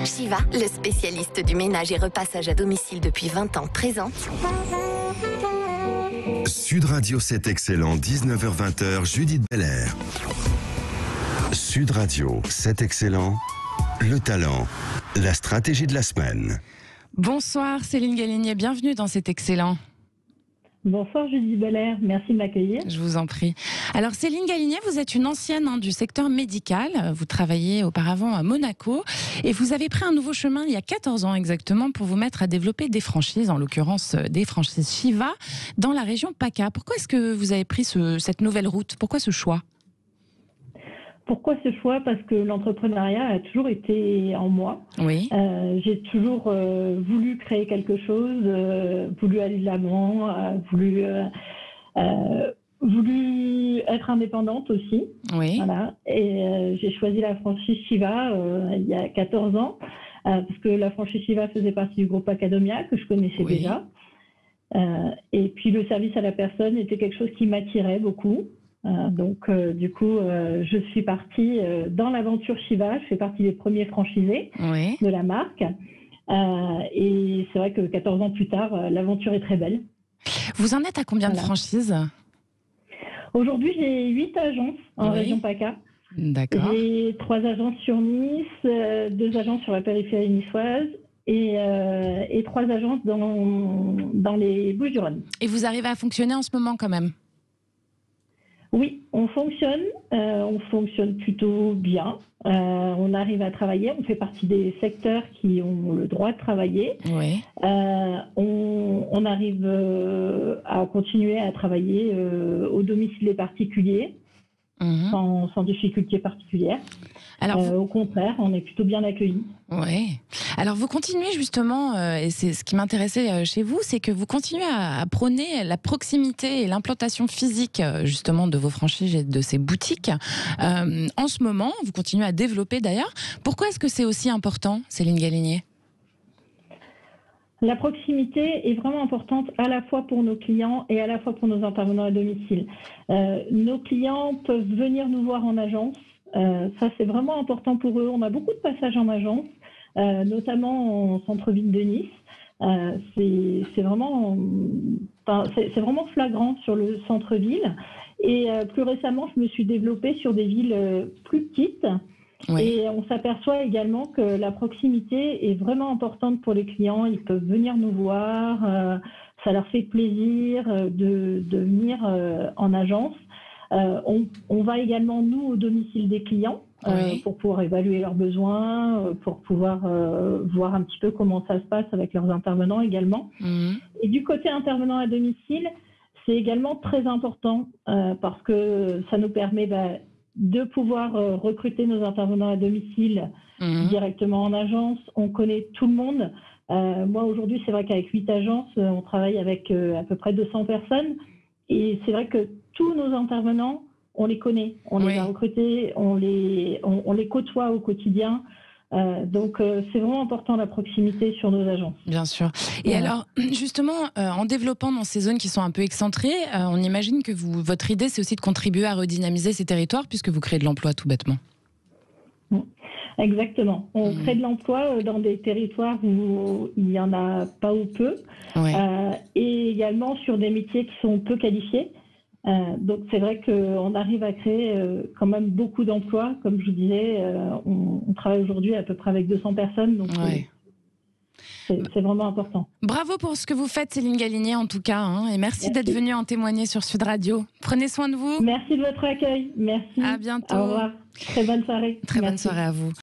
Shiva, le spécialiste du ménage et repassage à domicile depuis 20 ans, présente Sud Radio, c'est excellent, 19h-20h, Judith Belair. Sud Radio, c'est excellent, le talent, la stratégie de la semaine. Bonsoir Céline Galinier, bienvenue dans C'est excellent. Bonsoir Judith Belair, merci de m'accueillir. Je vous en prie. Alors Céline Galinier, vous êtes une ancienne du secteur médical, vous travaillez auparavant à Monaco et vous avez pris un nouveau chemin il y a 14 ans exactement pour vous mettre à développer des franchises, en l'occurrence des franchises Shiva, dans la région PACA. Pourquoi est-ce que vous avez pris cette nouvelle route? Pourquoi ce choix? Pourquoi ce choix? Parce que l'entrepreneuriat a toujours été en moi. Oui. J'ai toujours voulu créer quelque chose, voulu aller de l'avant, voulu être indépendante aussi. Oui. Voilà. Et j'ai choisi la franchise Shiva il y a 14 ans, parce que la franchise Shiva faisait partie du groupe Academia, que je connaissais déjà. Et puis le service à la personne était quelque chose qui m'attirait beaucoup. Donc, du coup, je suis partie dans l'aventure Shiva. Je fais partie des premiers franchisés de la marque. Et c'est vrai que 14 ans plus tard, l'aventure est très belle. Vous en êtes à combien de franchises? Aujourd'hui, j'ai 8 agences en région PACA. D'accord. J'ai 3 agences sur Nice, 2 agences sur la périphérie niçoise et 3 agences dans les Bouches-du-Rhône. Et vous arrivez à fonctionner en ce moment quand même? Oui, on fonctionne plutôt bien. On arrive à travailler, on fait partie des secteurs qui ont le droit de travailler. Oui. On arrive à continuer à travailler au domicile des particuliers, sans difficulté particulière. Alors, au contraire, on est plutôt bien accueillis. Oui. Alors vous continuez justement, et c'est ce qui m'intéressait chez vous, c'est que vous continuez à prôner la proximité et l'implantation physique justement de vos franchises et de ces boutiques. En ce moment, vous continuez à développer d'ailleurs. Pourquoi est-ce que c'est aussi important, Céline Galinier? La proximité est vraiment importante à la fois pour nos clients et à la fois pour nos intervenants à domicile. Nos clients peuvent venir nous voir en agence. Ça, c'est vraiment important pour eux. On a beaucoup de passages en agence, notamment en centre-ville de Nice. C'est vraiment flagrant sur le centre-ville. Et plus récemment, je me suis développée sur des villes plus petites. Oui. Et on s'aperçoit également que la proximité est vraiment importante pour les clients. Ils peuvent venir nous voir. Ça leur fait plaisir de venir en agence. On va également, nous, au domicile des clients pour pouvoir évaluer leurs besoins, pour pouvoir voir un petit peu comment ça se passe avec leurs intervenants également. Et du côté intervenant à domicile, c'est également très important parce que ça nous permet de pouvoir recruter nos intervenants à domicile directement en agence. On connaît tout le monde. Moi, aujourd'hui, c'est vrai qu'avec 8 agences, on travaille avec à peu près 200 personnes. Et c'est vrai que tous nos intervenants, on les connaît, on les a recrutés, on les côtoie au quotidien. Donc, c'est vraiment important la proximité sur nos agences. Bien sûr. Et alors, justement, en développant dans ces zones qui sont un peu excentrées, on imagine que votre idée, c'est aussi de contribuer à redynamiser ces territoires puisque vous créez de l'emploi tout bêtement. Exactement. On crée de l'emploi dans des territoires où il n'y en a pas ou peu, et également sur des métiers qui sont peu qualifiés. Donc c'est vrai qu'on arrive à créer quand même beaucoup d'emplois. Comme je vous disais, on travaille aujourd'hui à peu près avec 200 personnes, donc c'est vraiment important. Bravo pour ce que vous faites, Céline Galinier, en tout cas, et merci d'être venue en témoigner sur Sud Radio. Prenez soin de vous. Merci de votre accueil. Merci. À bientôt. Au revoir. Très bonne soirée. Très bonne soirée à vous.